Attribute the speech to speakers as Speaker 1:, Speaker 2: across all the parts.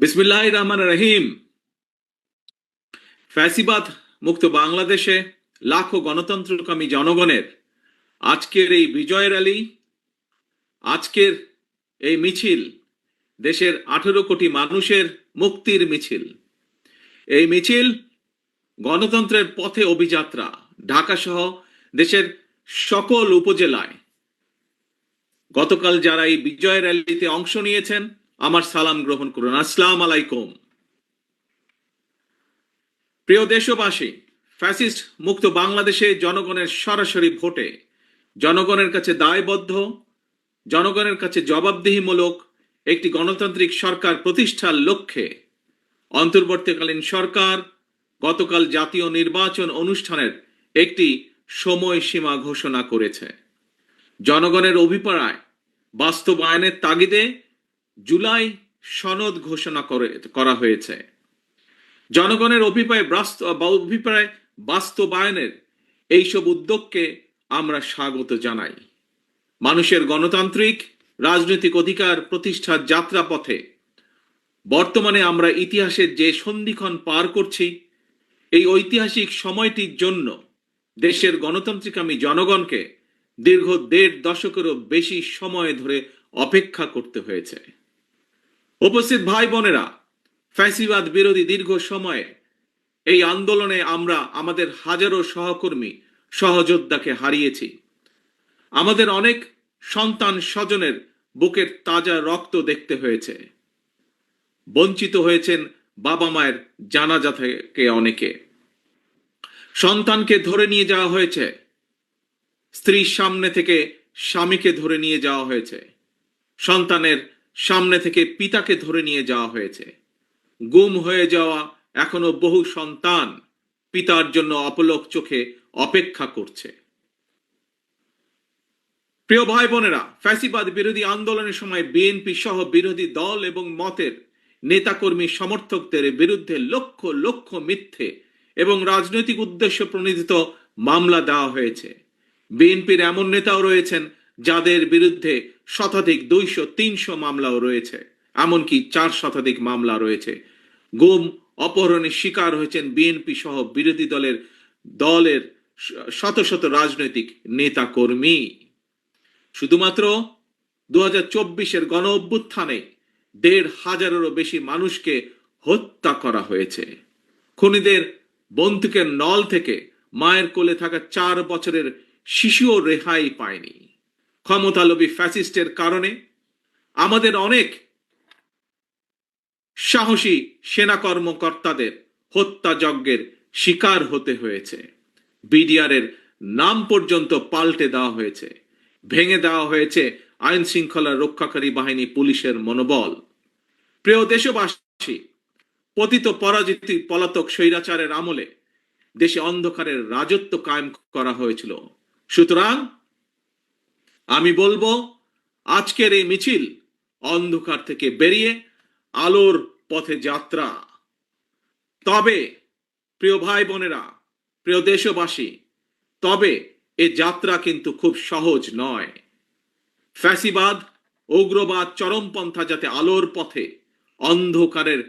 Speaker 1: বিসমিল্লাহির রহমানির রহিম। ফ্যাসিবাদ মুক্ত বাংলাদেশে লাখো গণতন্ত্রকামী জনগণের আজকের এই বিজয় র্যালি, আজকের এই মিছিল দেশের 18 কোটি মানুষের মুক্তির মিছিল। এই মিছিল গণতন্ত্রের পথে অভিযাত্রা। ঢাকা সহ দেশের সকল উপজেলায় গতকাল যারা এই বিজয় র্যালিতে অংশ নিয়েছেন, আমার সালাম গ্রহণ করুন। আসসালামু আলাইকুম। প্রিয় দেশবাসী, ফ্যাসিস্ট মুক্ত বাংলাদেশে জনগণের সরাসরি ভোটে জনগণের কাছে দায়বদ্ধ, জনগণের কাছে জবাবদিহিমূলক একটি গণতান্ত্রিক সরকার প্রতিষ্ঠার লক্ষ্যে অন্তর্বর্তীকালীন সরকার গতকাল জাতীয় নির্বাচন অনুষ্ঠানের একটি সময়সীমা ঘোষণা করেছে। জনগণের অভিপ্রায় বাস্তবায়নের তাগিদে জুলাই সনদ ঘোষণা করা হয়েছে। জনগণের অভিপ্রায় বাস্তবায়নের এইসব উদ্যোগকে আমরা স্বাগত জানাই। মানুষের গণতান্ত্রিক রাজনৈতিক অধিকার প্রতিষ্ঠার যাত্রাপথে বর্তমানে আমরা ইতিহাসের যে সন্ধিক্ষণ পার করছি, এই ঐতিহাসিক সময়টির জন্য দেশের গণতান্ত্রিকামী জনগণকে দীর্ঘ 1.5 দশকেরও বেশি সময় ধরে অপেক্ষা করতে হয়েছে। উপস্থিত ভাই বোনেরা, ফ্যাসিবাদ বিরোধী দীর্ঘ সময়ে এই আন্দোলনে আমরা আমাদের হাজারো সহকর্মী সহযোদ্ধাকে হারিয়েছি। আমাদের অনেক সন্তান স্বজনের বুকের তাজা রক্ত দেখতে হয়েছে। বঞ্চিত হয়েছেন বাবা মায়ের জানাজা থেকে অনেকে। সন্তানকে ধরে নিয়ে যাওয়া হয়েছে, স্ত্রীর সামনে থেকে স্বামীকে ধরে নিয়ে যাওয়া হয়েছে, সন্তানের সামনে থেকে পিতাকে ধরে নিয়ে যাওয়া হয়েছে। গুম হয়ে যাওয়া এখনো বহু সন্তান পিতার জন্য অপলক চোখে অপেক্ষা করছে। প্রিয় ভাই বোনেরা, ফ্যাসিবাদ বিরোধী আন্দোলনের সময় বিএনপি সহ বিরোধী দল এবং মতের নেতাকর্মী সমর্থকদের বিরুদ্ধে লক্ষ লক্ষ মিথ্যে এবং রাজনৈতিক উদ্দেশ্য প্রণোদিত মামলা দেওয়া হয়েছে। বিএনপির এমন নেতাও রয়েছেন যাদের বিরুদ্ধে শতাধিক 200-300 মামলাও রয়েছে, এমনকি 4 শতাধিক মামলা রয়েছে। গুম অপহরণের শিকার হয়েছেন বিএনপি সহ বিরোধী দলের শত শত রাজনৈতিক নেতা কর্মী। শুধুমাত্র 2024-এর গণ অভ্যুত্থানে 1,500-এরও বেশি মানুষকে হত্যা করা হয়েছে। খুনিদের বন্দুকের নল থেকে মায়ের কোলে থাকা 4 বছরের শিশুও রেহাই পায়নি। ক্ষমতালোভী ফ্যাসিস্টের কারণে আমাদের অনেক সাহসী সেনা কর্মকর্তাদের হত্যাযজ্ঞের শিকার হতে হয়েছে। বিডিআরের নাম পর্যন্ত পাল্টে দেওয়া হয়েছে, ভেঙে দেওয়া হয়েছে আইন শৃঙ্খলা রক্ষাকারী বাহিনী পুলিশের মনোবল। প্রিয় দেশবাসী, পতিত পরাজিত পলাতক স্বৈরাচারের আমলে দেশে অন্ধকারের রাজত্ব কায়েম করা হয়েছিল। সুতরাং আমি বলবো, আজকের এই মিছিল অন্ধকার থেকে বেরিয়ে আলোর পথে যাত্রা। তবে প্রিয় ভাই বোনেরা, প্রিয় দেশবাসী, তবে এ যাত্রা কিন্তু খুব সহজ নয়। ফ্যাসিবাদ, উগ্রবাদ, চরমপন্থা যাতে আলোর পথে অন্ধকারের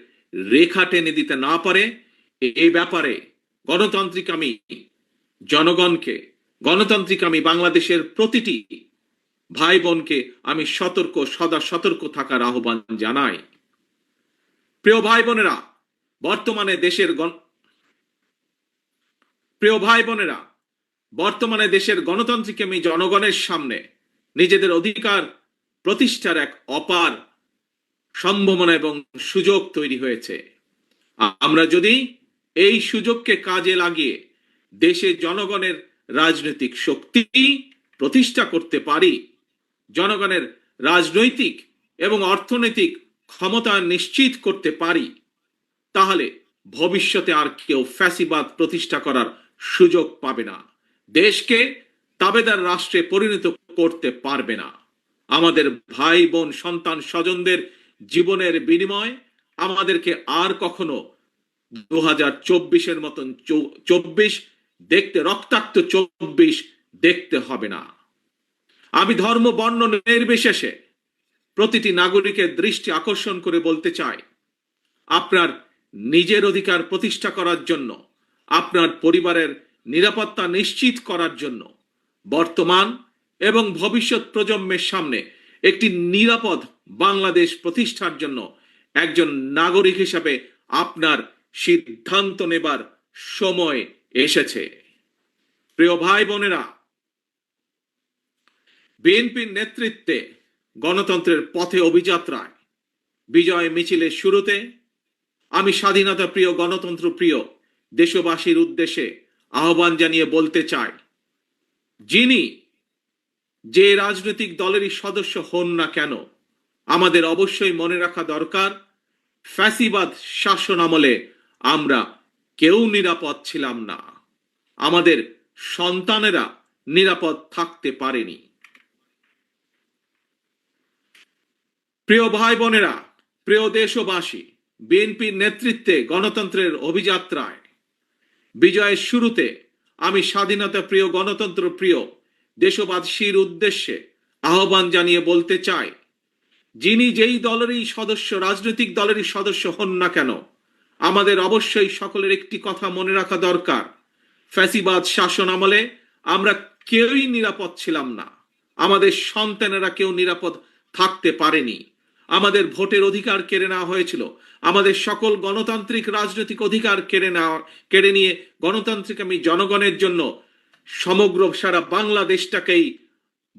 Speaker 1: রেখা টেনে দিতে না পারে, এই ব্যাপারে গণতান্ত্রিকামী জনগণকে, গণতান্ত্রিকামী বাংলাদেশের প্রতিটি ভাই বোনকে আমি সদা সতর্ক থাকার আহ্বান জানাই। প্রিয় ভাই বোনেরা, বর্তমানে দেশের গণতান্ত্রিকামী জনগণের সামনে নিজেদের অধিকার প্রতিষ্ঠার এক অপার সম্ভাবনা এবং সুযোগ তৈরি হয়েছে। আমরা যদি এই সুযোগকে কাজে লাগিয়ে দেশে জনগণের রাজনৈতিক শক্তি প্রতিষ্ঠা করতে পারি, জনগণের রাজনৈতিক এবং অর্থনৈতিক ক্ষমতা নিশ্চিত করতে পারি, তাহলে ভবিষ্যতে আর কেউ ফ্যাসিবাদ প্রতিষ্ঠা করার সুযোগ পাবে না, দেশকে তাবেদার রাষ্ট্রে পরিণত করতে পারবে না। আমাদের ভাই বোন সন্তান স্বজনদের জীবনের বিনিময় আমাদেরকে আর কখনো 2024-এর মতন 24 দেখতে, রক্তাক্ত 24 দেখতে হবে না। আমি ধর্ম বর্ণ নির্বিশেষে প্রতিটি নাগরিকের দৃষ্টি আকর্ষণ করে বলতে চাই, আপনার নিজের অধিকার প্রতিষ্ঠা করার জন্য, আপনার পরিবারের নিরাপত্তা নিশ্চিত করার জন্য, বর্তমান এবং ভবিষ্যৎ প্রজন্মের সামনে একটি নিরাপদ বাংলাদেশ প্রতিষ্ঠার জন্য একজন নাগরিক হিসাবে আপনার সিদ্ধান্ত নেবার সময় এসেছে। প্রিয় ভাই বোনেরা, বিএনপির নেতৃত্বে গণতন্ত্রের পথে অভিযাত্রায় বিজয় মিছিলের শুরুতে আমি স্বাধীনতা প্রিয়, গণতন্ত্র প্রিয় দেশবাসীর উদ্দেশ্যে আহ্বান জানিয়ে বলতে চাই, যিনি যে রাজনৈতিক দলেরই সদস্য হন না কেন, আমাদের অবশ্যই মনে রাখা দরকার, ফ্যাসিবাদ শাসন আমলে আমরা কেউ নিরাপদ ছিলাম না, আমাদের সন্তানেরা নিরাপদ থাকতে পারেনি। প্রিয় ভাই বোনেরা, প্রিয় দেশবাসী, বিএনপির নেতৃত্বে গণতন্ত্রের অভিযাত্রায় বিজয়ের শুরুতে আমি স্বাধীনতা প্রিয়, গণতন্ত্র প্রিয় দেশবাসীর উদ্দেশ্যে আহ্বান জানিয়ে বলতে চাই, যিনি যেই দলেরই সদস্য, রাজনৈতিক দলেরই সদস্য হন না কেন, আমাদের অবশ্যই সকলের একটি কথা মনে রাখা দরকার, ফ্যাসিবাদ শাসন আমলে আমরা কেউই নিরাপদ ছিলাম না, আমাদের সন্তানেরা কেউ নিরাপদ থাকতে পারেনি, আমাদের ভোটের অধিকার কেড়ে নেওয়া হয়েছিল, আমাদের সকল গণতান্ত্রিক রাজনৈতিক অধিকার কেড়ে নিয়ে গণতান্ত্রিক আমি জনগণের জন্য সমগ্র সারা বাংলাদেশটাকেই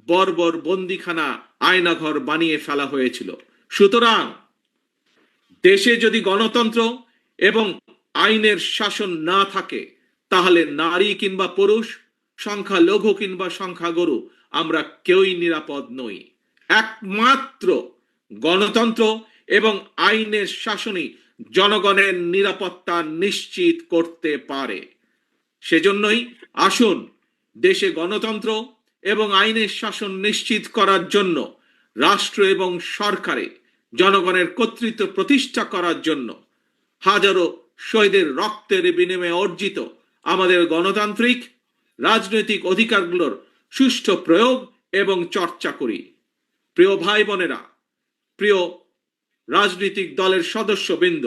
Speaker 1: বর্বর বন্দিখানা, আয়নাঘর বানিয়ে ফেলা হয়েছিল। সুতরাং দেশে যদি গণতন্ত্র এবং আইনের শাসন না থাকে, তাহলে নারী কিংবা পুরুষ, সংখ্যালঘু কিংবা সংখ্যাগুরু, আমরা কেউই নিরাপদ নই। একমাত্র গণতন্ত্র এবং আইনের শাসনই জনগণের নিরাপত্তা নিশ্চিত করতে পারে। সেজন্যই আসুন দেশে গণতন্ত্র এবং আইনের শাসন নিশ্চিত করার জন্য, রাষ্ট্র এবং সরকারে জনগণের কর্তৃত্ব প্রতিষ্ঠা করার জন্য হাজারো শহীদের রক্তের বিনিময়ে অর্জিত আমাদের গণতান্ত্রিক রাজনৈতিক অধিকারগুলোর সুষ্ঠু প্রয়োগ এবং চর্চা করি। প্রিয় ভাই বোনেরা, প্রিয় রাজনৈতিক দলের সদস্যবৃন্দ,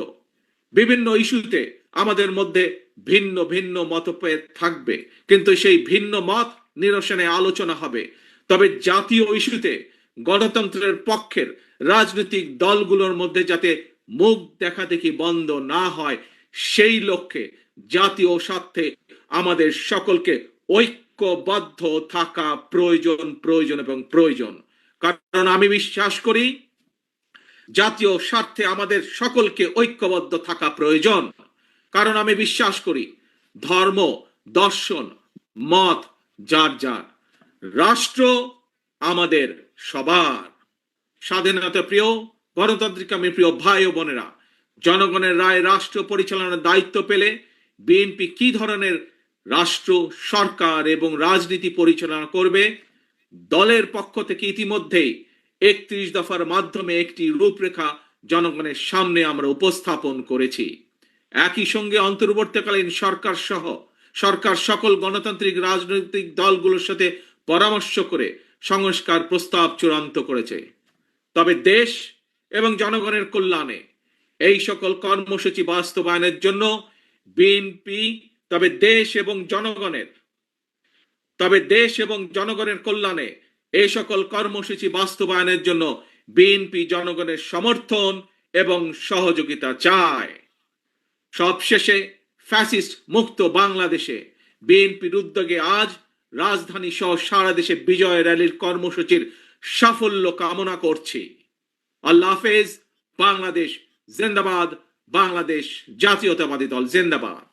Speaker 1: বিভিন্ন ইস্যুতে আমাদের মধ্যে ভিন্ন ভিন্ন মতভেদ থাকবে, কিন্তু সেই ভিন্ন মত নিরসনে আলোচনা হবে। তবে জাতীয় ইস্যুতে গণতন্ত্রের পক্ষের রাজনৈতিক দলগুলোর মধ্যে যাতে মুখ দেখাদেখি বন্ধ না হয়, সেই লক্ষ্যে জাতীয় স্বার্থে আমাদের সকলকে ঐক্যবদ্ধ থাকা প্রয়োজন এবং প্রয়োজন। কারণ আমি বিশ্বাস করি জাতীয় স্বার্থে আমাদের সকলকে ঐক্যবদ্ধ থাকা প্রয়োজন। কারণ আমি বিশ্বাস করি ধর্ম, দর্শন, মত যার যার, রাষ্ট্র আমাদের সবার। স্বাধীনতা প্রিয়, গণতান্ত্রিক আমি প্রিয় ভাই ও বোনেরা, জনগণের রায় রাষ্ট্র পরিচালনার দায়িত্ব পেলে বিএনপি কি ধরনের রাষ্ট্র, সরকার এবং রাজনীতি পরিচালনা করবে, দলের পক্ষ থেকে ইতিমধ্যেই 31 দফার মাধ্যমে একটি রূপরেখা জনগণের সামনে আমরা উপস্থাপন করেছি। একই সঙ্গে অন্তর্বর্তীকালীন সরকার সকল গণতান্ত্রিক রাজনৈতিক দলগুলোর সাথে পরামর্শ করে সংস্কার প্রস্তাব চূড়ান্ত করেছে। তবে দেশ এবং জনগণের কল্যাণে এই সকল কর্মসূচি বাস্তবায়নের জন্য বিএনপি দেশ এবং জনগণের কল্যাণে এই সকল কর্মসূচি বাস্তবায়নের জন্য বিএনপি জনগণের সমর্থন এবং সহযোগিতা চায়। সবশেষে ফ্যাসিস্ট মুক্ত বাংলাদেশে বিএনপির উদ্যোগে আজ রাজধানী সহ সারা দেশে বিজয় র্যালির কর্মসূচির সাফল্য কামনা করছি। আল্লাহ হাফেজ। বাংলাদেশ জিন্দাবাদ। বাংলাদেশ জাতীয়তাবাদী দল জিন্দাবাদ।